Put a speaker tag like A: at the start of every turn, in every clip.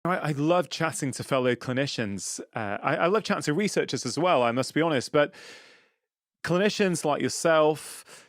A: I love chatting to fellow clinicians. I love chatting to researchers as well, I must be honest. But clinicians like yourself,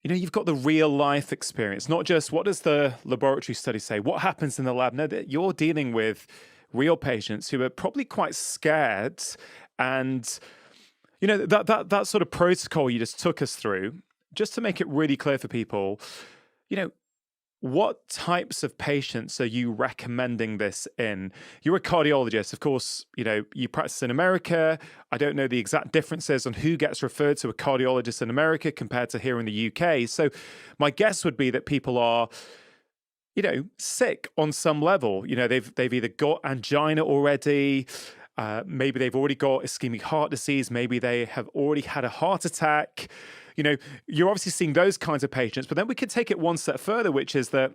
A: you've got the real life experience, not just what does the laboratory study say, what happens in the lab. No, that you're dealing with real patients who are probably quite scared. And, that sort of protocol you just took us through, just to make it really clear for people, you know, what types of patients are you recommending this in? You're a cardiologist, of course, you practice in America. I don't know the exact differences on who gets referred to a cardiologist in America compared to here in the UK. So my guess would be that people are, sick on some level. They've either got angina already, maybe they've already got ischemic heart disease, maybe they have already had a heart attack. You're obviously seeing those kinds of patients, but then we could take it one step further, which is that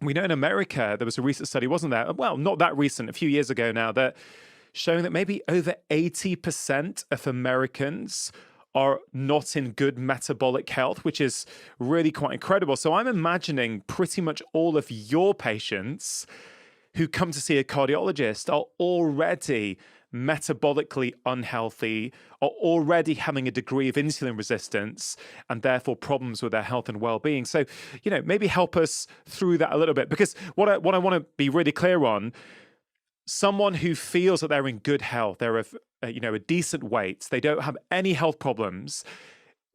A: we know in America, there was a recent study, wasn't there? Well, not that recent, a few years ago now, that showing that maybe over 80% of Americans are not in good metabolic health, which is really quite incredible. So I'm imagining pretty much all of your patients who come to see a cardiologist are already metabolically unhealthy, are already having a degree of insulin resistance and therefore problems with their health and well-being. So, maybe help us through that a little bit, because what I want to be really clear on, someone who feels that they're in good health, they're a decent weight, they don't have any health problems,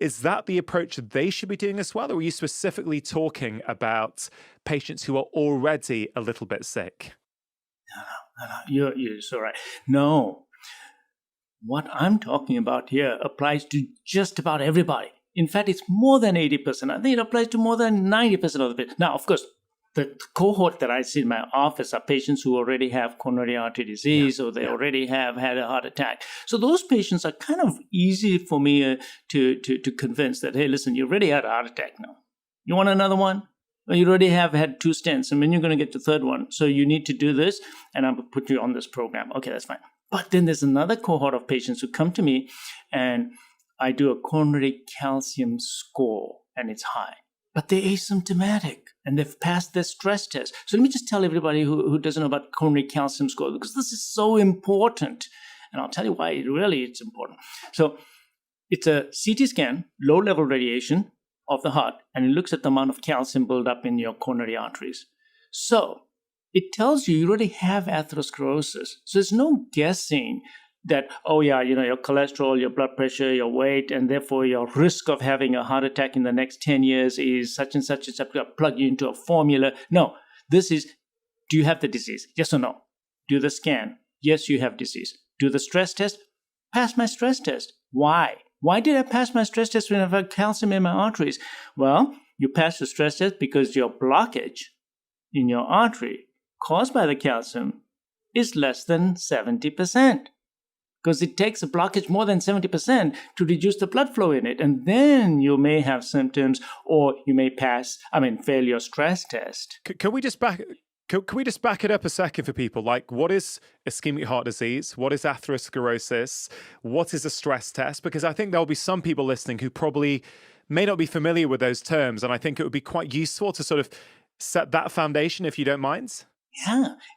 A: is that the approach they should be doing as well? Or are you specifically talking about patients who are already a little bit sick?
B: No, you're so right. No, what I'm talking about here applies to just about everybody. In fact, it's more than 80%. I think it applies to more than 90% of the people. Now, of course, the cohort that I see in my office are patients who already have coronary artery disease, or they already have had a heart attack. So those patients are kind of easy for me to convince that, hey, listen, you already had a heart attack now. You want another one? Well, you already have had 2 stents, and when you're going to get the third one, so you need to do this, and I'm going to put you on this program. Okay, that's fine. But then there's another cohort of patients who come to me, and I do a coronary calcium score, and it's high. But they're asymptomatic, and they've passed their stress test. So let me just tell everybody who doesn't know about coronary calcium score, because this is so important, and I'll tell you why it's important. So it's a CT scan, low-level radiation of the heart, and it looks at the amount of calcium buildup in your coronary arteries. So it tells you already have atherosclerosis. So there's no guessing that, your cholesterol, your blood pressure, your weight, and therefore your risk of having a heart attack in the next 10 years is such and such. It's plug you into a formula. No, this is, do you have the disease? Yes or no? Do the scan. Yes, you have disease. Do the stress test. Pass my stress test. Why? Why did I pass my stress test when I've had calcium in my arteries? Well, you passed the stress test because your blockage in your artery caused by the calcium is less than 70%. Because it takes a blockage more than 70% to reduce the blood flow in it. And then you may have symptoms, or you may fail your stress test.
A: Can we just back it up a second for people? Like, what is ischemic heart disease? What is atherosclerosis? What is a stress test? Because I think there'll be some people listening who probably may not be familiar with those terms. And I think it would be quite useful to sort of set that foundation, if you don't mind.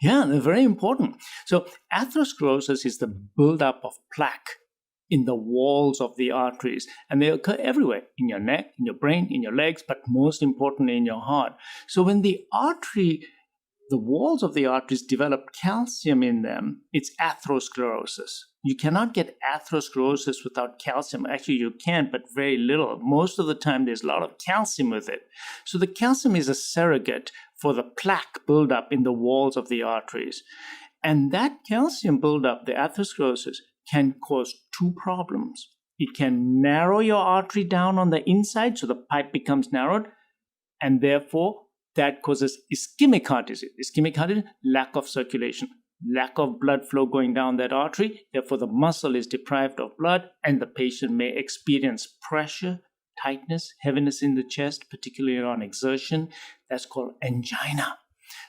B: Yeah, they're very important. So atherosclerosis is the buildup of plaque in the walls of the arteries, and they occur everywhere, in your neck, in your brain, in your legs, but most importantly in your heart. So when the walls of the arteries develop calcium in them, it's atherosclerosis. You cannot get atherosclerosis without calcium. Actually, you can, but very little. Most of the time, there's a lot of calcium with it. So the calcium is a surrogate for the plaque buildup in the walls of the arteries. And that calcium buildup, the atherosclerosis, can cause 2 problems. It can narrow your artery down on the inside, so the pipe becomes narrowed, and therefore that causes ischemic heart disease. Ischemic heart disease, lack of circulation, lack of blood flow going down that artery. Therefore, the muscle is deprived of blood, and the patient may experience pressure, tightness, heaviness in the chest, particularly on exertion. That's called angina.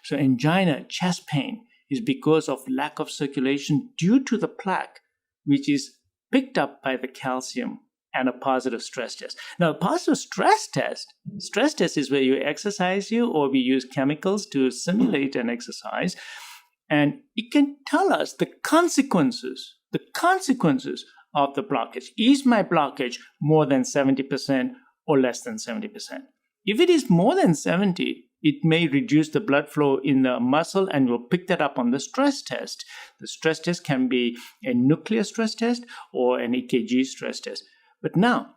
B: So angina, chest pain, is because of lack of circulation due to the plaque, which is picked up by the calcium and a positive stress test. Now, a positive stress test is where you exercise or we use chemicals to simulate an exercise. And it can tell us the consequences of the blockage. Is my blockage more than 70% or less than 70%? If it is more than 70, it may reduce the blood flow in the muscle, and we'll pick that up on the stress test. The stress test can be a nuclear stress test or an EKG stress test. But now,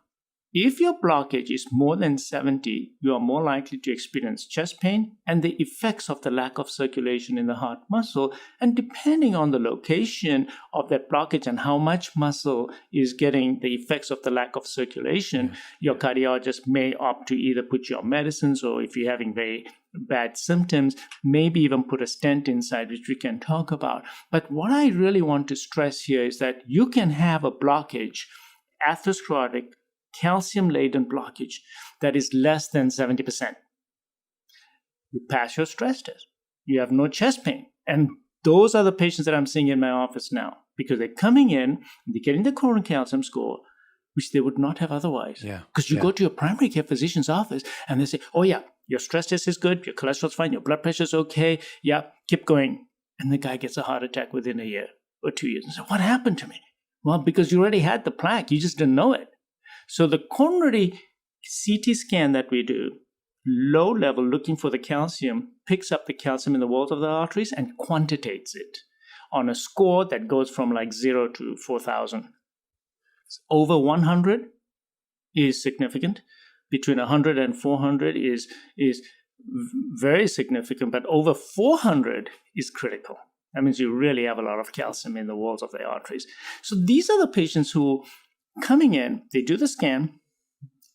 B: if your blockage is more than 70, you are more likely to experience chest pain and the effects of the lack of circulation in the heart muscle. And depending on the location of that blockage and how much muscle is getting the effects of the lack of circulation, your cardiologist may opt to either put you on medicines, or if you're having very bad symptoms, maybe even put a stent inside, which we can talk about. But what I really want to stress here is that you can have a blockage, atherosclerotic, calcium-laden blockage that is less than 70%. You pass your stress test. You have no chest pain. And those are the patients that I'm seeing in my office now, because they're coming in, they're getting the coronary calcium score, which they would not have otherwise. Because you go to your primary care physician's office and they say, oh yeah, your stress test is good, your cholesterol's fine, your blood pressure's okay, yeah, keep going. And the guy gets a heart attack within a year or 2 years. And so what happened to me? Well, because you already had the plaque, you just didn't know it. So the coronary CT scan that we do, low level, looking for the calcium, picks up the calcium in the walls of the arteries and quantitates it on a score that goes from like 0 to 4,000. Over 100 is significant. Between 100 and 400 is very significant, but over 400 is critical. That means you really have a lot of calcium in the walls of the arteries. So these are the patients who coming in, they do the scan,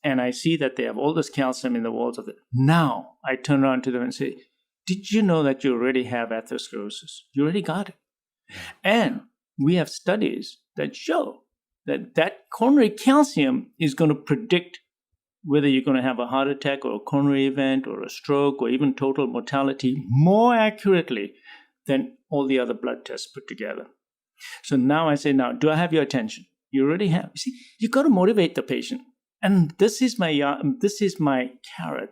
B: and I see that they have all this calcium in the walls of it. Now I turn around to them and say, did you know that you already have atherosclerosis? You already got it. And we have studies that show that coronary calcium is going to predict whether you're going to have a heart attack or a coronary event or a stroke or even total mortality more accurately than all the other blood tests put together. So now I say, now, do I have your attention? You already have. You see, you got to motivate the patient. And this is my carrot.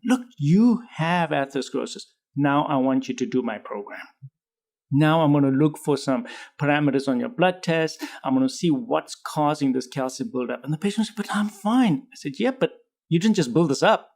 B: Look, you have atherosclerosis. Now I want you to do my program. Now I'm going to look for some parameters on your blood test. I'm going to see what's causing this calcium buildup. And the patient said, but I'm fine. I said, yeah, but you didn't just build this up.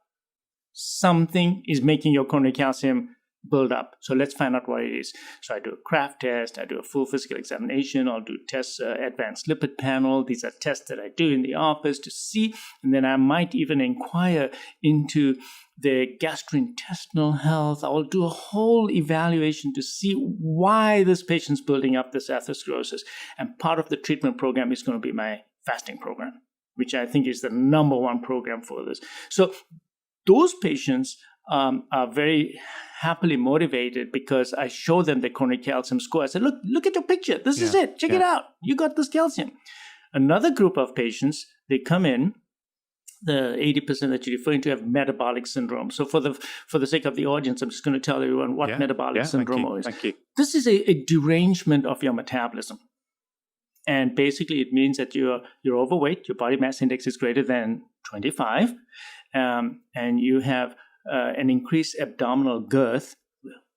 B: Something is making your coronary calcium build up. So let's find out what it is. So I do a Kraft test, I do a full physical examination, I'll do tests, advanced lipid panel. These are tests that I do in the office to see, and then I might even inquire into the gastrointestinal health. I'll do a whole evaluation to see why this patient's building up this atherosclerosis. And part of the treatment program is going to be my fasting program, which I think is the number one program for this. So those patients are very happily motivated because I show them the coronary calcium score. I said, look at your picture. This is it. Check it out. You got this calcium. Another group of patients, they come in, the 80% that you're referring to have metabolic syndrome. So for the sake of the audience, I'm just going to tell everyone what metabolic syndrome is.
A: Thank you.
B: This is a derangement of your metabolism. And basically it means that you're overweight, your body mass index is greater than 25, and you have an increased abdominal girth.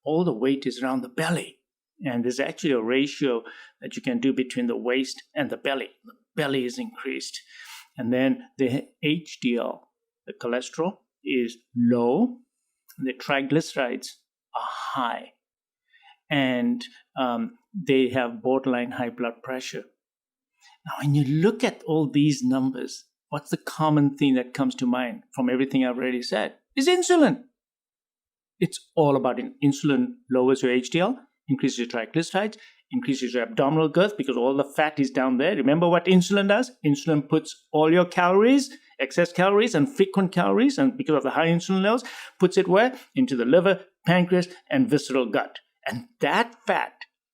B: All the weight is around the belly. And there's actually a ratio that you can do between the waist and the belly. The belly is increased. And then the HDL, the cholesterol, is low. The triglycerides are high. And they have borderline high blood pressure. Now, when you look at all these numbers, what's the common thing that comes to mind from everything I've already said? Is insulin. It's all about insulin lowers your HDL, increases your triglycerides, increases your abdominal girth because all the fat is down there. Remember what insulin does? Insulin puts all your calories, excess calories and frequent calories, and because of the high insulin levels, puts it where? Into the liver, pancreas, and visceral gut. And that fat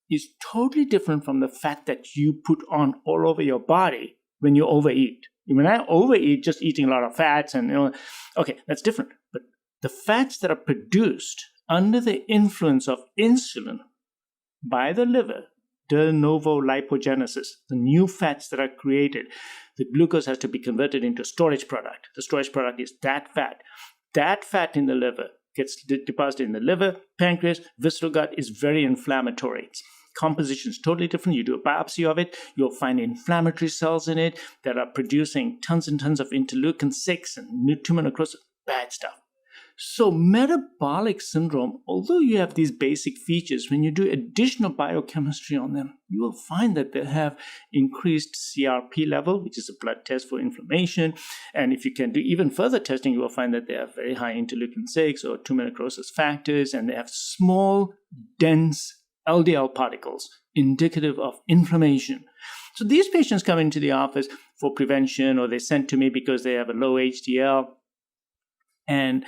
B: is totally different from the fat that you put on all over your body when you overeat. When I overeat, just eating a lot of fats and, okay, that's different. But the fats that are produced under the influence of insulin by the liver, de novo lipogenesis, the new fats that are created, the glucose has to be converted into storage product. The storage product is that fat. That fat in the liver gets deposited in the liver, pancreas, visceral gut, is very inflammatory. Its composition is totally different. You do a biopsy of it, you'll find inflammatory cells in it that are producing tons and tons of interleukin-6 and tumor necrosis, bad stuff. So metabolic syndrome, although you have these basic features, when you do additional biochemistry on them, you will find that they have increased CRP level, which is a blood test for inflammation. And if you can do even further testing, you will find that they have very high interleukin-6 or tumor necrosis factors, and they have small, dense LDL particles indicative of inflammation. So these patients come into the office for prevention, or they're sent to me because they have a low HDL. And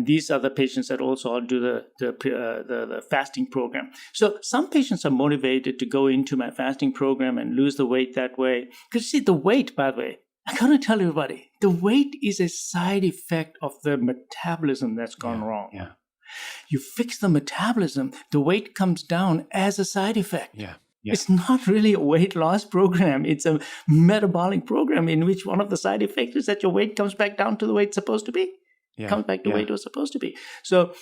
B: these are the patients that also do the fasting program. So some patients are motivated to go into my fasting program and lose the weight that way. Because see, the weight, by the way, I gotta tell everybody, the weight is a side effect of the metabolism that's gone wrong.
A: Yeah.
B: You fix the metabolism, the weight comes down as a side effect.
A: Yeah.
B: It's not really a weight loss program. It's a metabolic program in which one of the side effects is that your weight comes back down to the way it's supposed to be. Comes back to the way it was supposed to be. So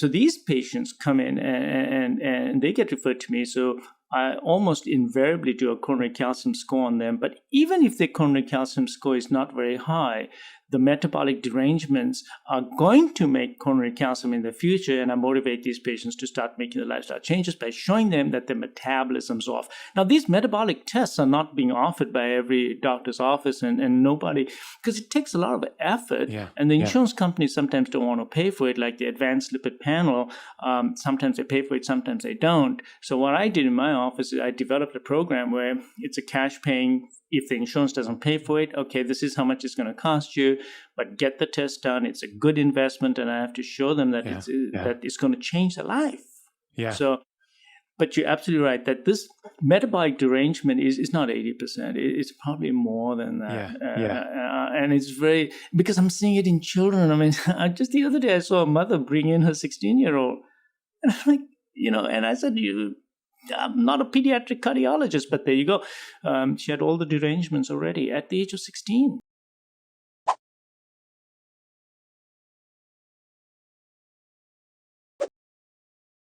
B: these patients come in and they get referred to me. So I almost invariably do a coronary calcium score on them. But even if the coronary calcium score is not very high, the metabolic derangements are going to make coronary calcium in the future, and I motivate these patients to start making the lifestyle changes by showing them that their metabolism's off. Now, these metabolic tests are not being offered by every doctor's office and nobody, because it takes a lot of effort, and the insurance companies sometimes don't want to pay for it, like the advanced lipid panel. Sometimes they pay for it, sometimes they don't. So what I did in my office is I developed a program where it's a cash paying. If the insurance doesn't pay for it, okay, this is how much it's going to cost you, but get the test done. It's a good investment, and I have to show them that that it's going to change their life. Yeah. So, but you're absolutely right that this metabolic derangement is not 80%. It's probably more than that. And it's very, because I'm seeing it in children. I mean, just the other day I saw a mother bring in her 16-year-old, and I'm like, and I said, I'm not a pediatric cardiologist, but there you go. She had all the derangements already at the age of 16.